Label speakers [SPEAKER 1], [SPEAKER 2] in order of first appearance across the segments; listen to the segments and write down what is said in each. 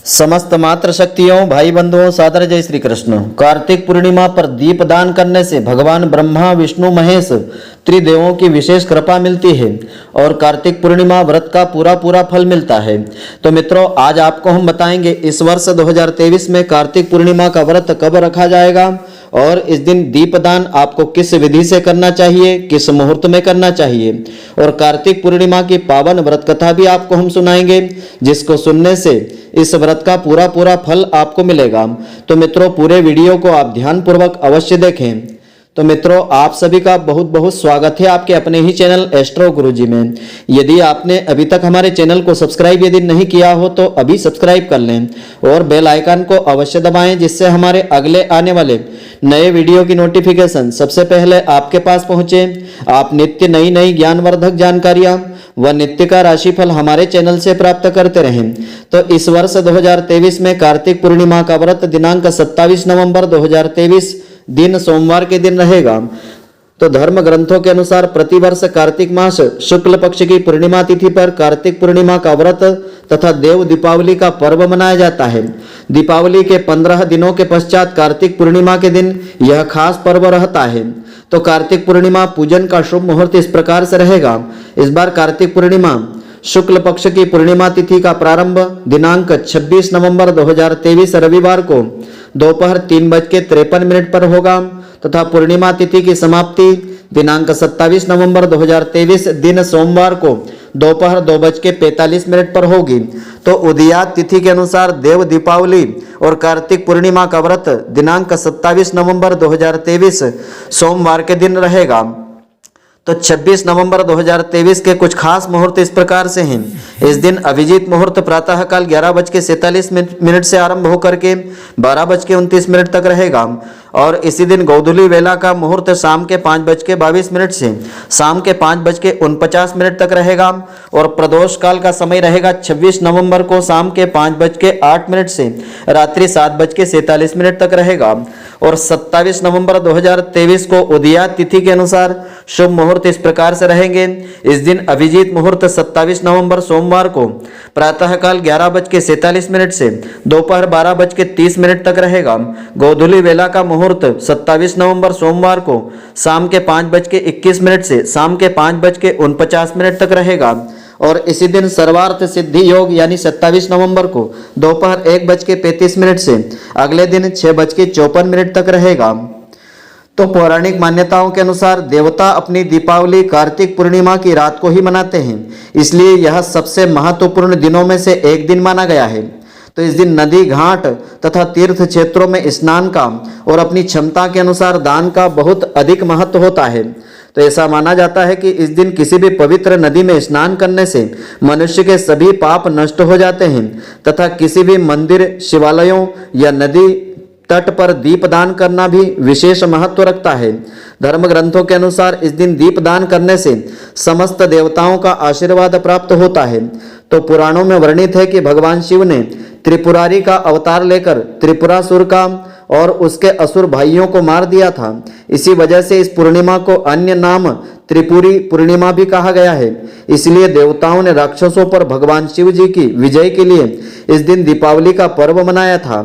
[SPEAKER 1] समस्त मात्र शक्तियों भाई बंधुओं सादर जय श्री कृष्ण। कार्तिक पूर्णिमा पर दीप दान करने से भगवान ब्रह्मा विष्णु महेश त्रिदेवों की विशेष कृपा मिलती है और कार्तिक पूर्णिमा व्रत का पूरा फल मिलता है। तो मित्रों, आज आपको हम बताएंगे इस वर्ष 2023 में कार्तिक पूर्णिमा का व्रत कब रखा जाएगा और इस दिन दीपदान आपको किस विधि से करना चाहिए, किस मुहूर्त में करना चाहिए। और कार्तिक पूर्णिमा की पावन व्रत कथा भी आपको हम सुनाएंगे, जिसको सुनने से इस व्रत का पूरा फल आपको मिलेगा। तो मित्रों, पूरे वीडियो को आप ध्यानपूर्वक अवश्य देखें। तो मित्रों, आप सभी का बहुत स्वागत है आपके अपने ही चैनल एस्ट्रो गुरुजी में। यदि आपने अभी तक हमारे चैनल को सब्सक्राइब यदि नहीं किया हो तो अभी सब्सक्राइब कर लें और बेल आइकन को अवश्य दबाएं, जिससे हमारे अगले आने वाले नए वीडियो की नोटिफिकेशन सबसे पहले आपके पास पहुंचे। आप नित्य नई ज्ञानवर्धक जानकारियां व नित्य का राशिफल हमारे चैनल से प्राप्त करते रहें। तो इस वर्ष 2023 में कार्तिक पूर्णिमा का व्रत दिनांक 27 नवंबर 2023 दिन सोमवार के दिन रहेगा। तो धर्म ग्रंथों के अनुसार प्रतिवर्ष कार्तिक मास शुक्ल पक्ष की पूर्णिमा तिथि पर कार्तिक पूर्णिमा का व्रत तथा देव दीपावली का पर्व मनाया जाता है। दीपावली के 15 दिनों के पश्चात कार्तिक पूर्णिमा के दिन यह खास पर्व रहता है। तो कार्तिक पूर्णिमा पूजन का शुभ मुहूर्त इस प्रकार से रहेगा। इस बार कार्तिक पूर्णिमा शुक्ल पक्ष की पूर्णिमा तिथि का प्रारंभ दिनांक 26 नवंबर 2023 रविवार को दोपहर 3:53 पर होगा तथा पूर्णिमा तिथि की समाप्ति दिनांक 27 नवंबर 2023 दिन सोमवार को दोपहर 2:45 पर होगी। तो उदयात तिथि के अनुसार देव दीपावली और कार्तिक पूर्णिमा का व्रत दिनांक 27 नवंबर 2023 सोमवार के दिन रहेगा। तो 26 नवंबर 2023 के कुछ खास मुहूर्त इस प्रकार से हैं। इस दिन अभिजीत मुहूर्त प्रातःकाल 11:47 से आरंभ होकर के 12:29 तक रहेगा और इसी दिन गोधूली वेला का मुहूर्त शाम के 5:22 से शाम के 5:49 तक रहेगा और प्रदोष काल का समय रहेगा 26 नवंबर को शाम के 5:08 से रात्रि 7:47 तक रहेगा। और 27 नवंबर 2023 को उदयात तिथि के अनुसार शुभ मुहूर्त इस प्रकार से रहेंगे। इस दिन अभिजीत मुहूर्त 27 नवंबर सोमवार को प्रातःकाल 11:47 से दोपहर 12:30 तक रहेगा। गोधूली वेला का मुहूर्त 27 नवंबर सोमवार को शाम के 5:21 से शाम के 5:49 तक रहेगा और इसी दिन सर्वार्थ सिद्धि योग यानी 27 नवंबर को दोपहर 1:35 से अगले दिन 6:54 तक रहेगा। तो पौराणिक मान्यताओं के अनुसार देवता अपनी दीपावली कार्तिक पूर्णिमा की रात को ही मनाते हैं, इसलिए यह सबसे महत्वपूर्ण दिनों में से एक दिन माना गया है। तो इस दिन नदी घाट तथा तीर्थ क्षेत्रों में स्नान का और अपनी क्षमता के अनुसार दान का बहुत अधिक महत्व होता है। तो ऐसा माना जाता है कि इस दिन किसी भी पवित्र नदी में स्नान करने से मनुष्य के सभी पाप नष्ट हो जाते हैं तथा किसी भी मंदिर, शिवालयों या नदी तट पर दीपदान करना भी विशेष महत्व रखता है। धर्म ग्रंथों के अनुसार इस दिन दीपदान करने से समस्त देवताओं का आशीर्वाद प्राप्त होता है। तो पुराणों में वर्णित है कि भगवान शिव ने त्रिपुरारी का अवतार लेकर त्रिपुरासुर का और उसके असुर भाइयों को मार दिया था। इसी वजह से इस पूर्णिमा को अन्य नाम त्रिपुरी पूर्णिमा भी कहा गया है। इसलिए देवताओं ने राक्षसों पर भगवान शिव जी की विजय के लिए इस दिन दीपावली का पर्व मनाया था।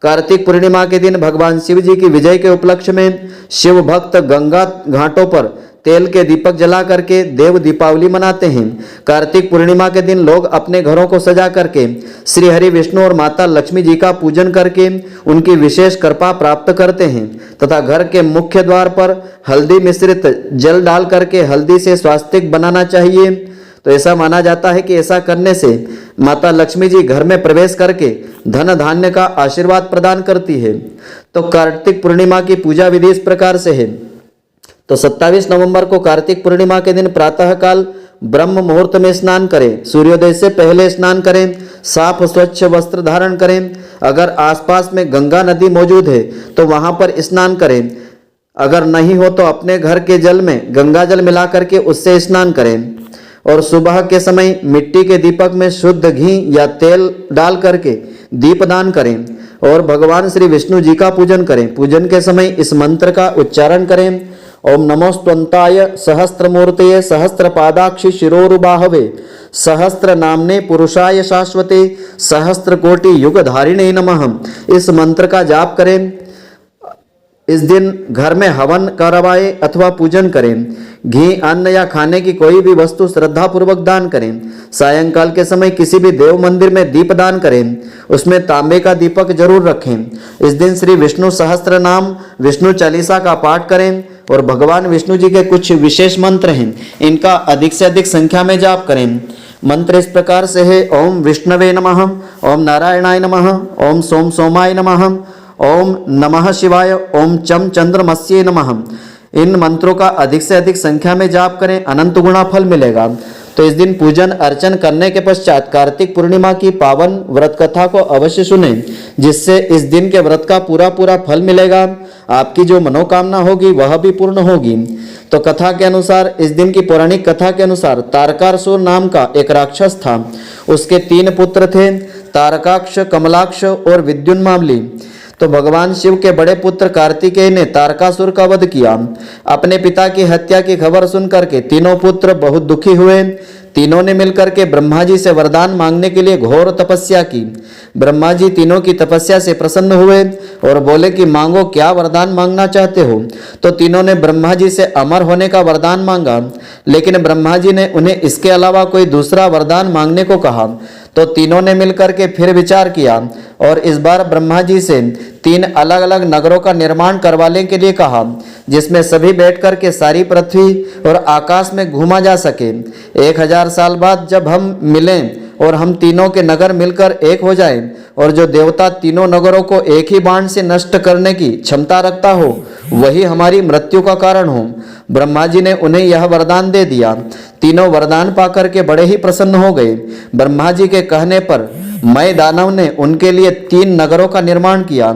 [SPEAKER 1] कार्तिक पूर्णिमा के दिन भगवान शिव जी की विजय के उपलक्ष्य में शिव भक्त गंगा घाटों पर तेल के दीपक जला करके देव दीपावली मनाते हैं। कार्तिक पूर्णिमा के दिन लोग अपने घरों को सजा करके श्री हरि विष्णु और माता लक्ष्मी जी का पूजन करके उनकी विशेष कृपा प्राप्त करते हैं तथा घर के मुख्य द्वार पर हल्दी मिश्रित जल डाल करके हल्दी से स्वास्तिक बनाना चाहिए। तो ऐसा माना जाता है कि ऐसा करने से माता लक्ष्मी जी घर में प्रवेश करके धन धान्य का आशीर्वाद प्रदान करती है। तो कार्तिक पूर्णिमा की पूजा विधि इस प्रकार से है। तो 27 नवंबर को कार्तिक पूर्णिमा के दिन प्रातःकाल ब्रह्म मुहूर्त में स्नान करें, सूर्योदय से पहले स्नान करें, साफ स्वच्छ वस्त्र धारण करें। अगर आसपास में गंगा नदी मौजूद है तो वहां पर स्नान करें। अगर नहीं हो तो अपने घर के जल में गंगा जल मिला करके उससे स्नान करें और सुबह के समय मिट्टी के दीपक में शुद्ध घी या तेल डाल करके दीपदान करें और भगवान श्री विष्णु जी का पूजन करें। पूजन के समय इस मंत्र का उच्चारण करें ओम नमोस्तुन्ताय सहस्त्रमूर्तये सहस्त्रपादाक्षि शिरोरुबाहवे सहस्त्र नामने पुरुषाय शाश्वते सहस्त्र कोटि युगधारिणे नमः। इस मंत्र का जाप करें। इस दिन घर में हवन करवाएं अथवा पूजन करें। घी, अन्न या खाने की कोई भी वस्तु श्रद्धा पूर्वक दान करें। सायंकाल के समय किसी भी देव मंदिर में दीप दान करें, उसमें तांबे का दीपक जरूर रखें। इस दिन श्री विष्णु सहस्त्र नाम विष्णु चालीसा का पाठ करें और भगवान विष्णु जी के कुछ विशेष मंत्र हैं, इनका अधिक से अधिक संख्या में जाप करें। मंत्र इस प्रकार से है: ओम विष्णवे नमः, ओम नारायणाय नमः, ओम सोम सोमाय नमः, ओम नमः शिवाय, ओम चम चंद्रमस्ये नमः। इन मंत्रों का अधिक से अधिक संख्या में जाप करें, अनंत गुणा फल मिलेगा। तो इस दिन पूजन अर्चन करने के पश्चात कार्तिक पूर्णिमा की पावन व्रत कथा को अवश्य सुने, जिससे इस दिन के व्रत का पूरा पूरा फल मिलेगा। आपकी जो मनोकामना होगी वह भी पूर्ण होगी। तो कथा के अनुसार, इस दिन की पौराणिक कथा के अनुसार, तारकासुर नाम का एक राक्षस था। उसके 3 पुत्र थे, तारकाक्ष, कमलाक्ष और विद्युन्मावली। तो भगवान शिव के बड़े पुत्र कार्तिकेय ने तारकासुर का वध किया। अपने पिता की हत्या की खबर सुनकर के तीनों पुत्र बहुत दुखी हुए। तीनों ने मिलकर के ब्रह्मा जी से वरदान मांगने के लिए घोर तपस्या की। ब्रह्मा जी तीनों की तपस्या से प्रसन्न हुए और बोले कि मांगो, क्या वरदान मांगना चाहते हो। तो तीनों ने ब्रह्मा जी से अमर होने का वरदान मांगा, लेकिन ब्रह्मा जी ने उन्हें इसके अलावा कोई दूसरा वरदान मांगने को कहा। तो तीनों ने मिलकर के फिर विचार किया और इस बार ब्रह्मा जी से 3 अलग अलग नगरों का निर्माण करवाने के लिए कहा, जिसमें सभी बैठकर के सारी पृथ्वी और आकाश में घूमा जा सके। 1000 साल बाद जब हम मिलें और हम तीनों के नगर मिलकर एक हो जाएं, और जो देवता तीनों नगरों को एक ही बाण से नष्ट करने की क्षमता रखता हो, वही हमारी मृत्यु का कारण हो। ब्रह्मा जी ने उन्हें यह वरदान दे दिया। तीनों वरदान पाकर के बड़े ही प्रसन्न हो गए। ब्रह्मा जी के कहने पर मय दानव ने उनके लिए 3 नगरों का निर्माण किया।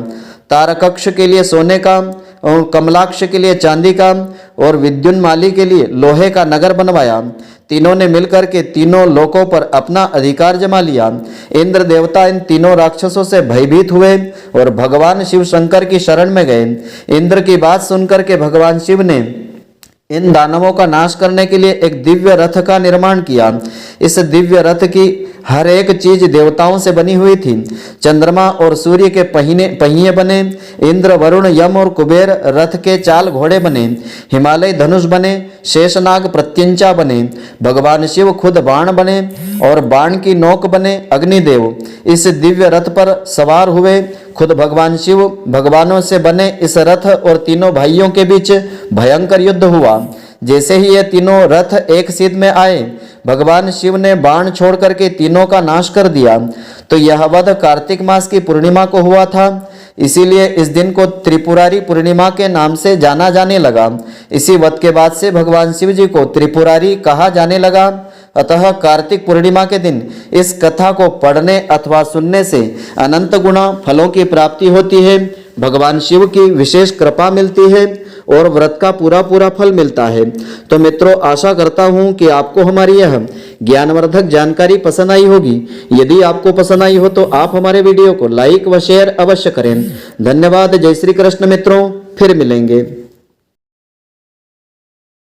[SPEAKER 1] तारकक्ष के लिए सोने का, और कमलाक्ष के लिए चांदी का, और विद्युन्माली के लिए लोहे का नगर बनवाया। तीनों ने मिलकर के तीनों लोकों पर अपना अधिकार जमा लिया। इंद्र देवता इन तीनों राक्षसों से भयभीत हुए और भगवान शिव शंकर की शरण में गए। इंद्र की बात सुनकर के भगवान शिव ने इन दानवों का नाश करने के लिए एक दिव्य रथ का निर्माण किया। इस दिव्य रथ की हर एक चीज देवताओं से बनी हुई थी। चंद्रमा और सूर्य के पहिए बने, इंद्र, वरुण, यम और कुबेर रथ के चाल घोड़े बने, हिमालय धनुष बने, शेषनाग प्रत्यंचा बने, भगवान शिव खुद बाण बने और बाण की नोक बने अग्निदेव इस दिव्य रथ पर सवार हुए। खुद भगवान शिव भगवानों से बने इस रथ और तीनों भाइयों के बीच भयंकर युद्ध हुआ। जैसे ही ये तीनों रथ एक सीध में आए, भगवान शिव ने बाण छोड़ करके तीनों का नाश कर दिया। तो यह वध कार्तिक मास की पूर्णिमा को हुआ था, इसीलिए इस दिन को त्रिपुरारी पूर्णिमा के नाम से जाना जाने लगा। इसी वध के बाद से भगवान शिव जी को त्रिपुरारी कहा जाने लगा। अतः कार्तिक पूर्णिमा के दिन इस कथा को पढ़ने अथवा सुनने से अनंत गुना फलों की प्राप्ति होती है, भगवान शिव की विशेष कृपा मिलती है और व्रत का पूरा पूरा फल मिलता है। तो मित्रों, आशा करता हूं कि आपको हमारी यह ज्ञानवर्धक जानकारी पसंद आई होगी। यदि आपको पसंद आई हो तो आप हमारे वीडियो को लाइक व शेयर अवश्य करें। धन्यवाद। जय श्री कृष्ण मित्रों, फिर मिलेंगे।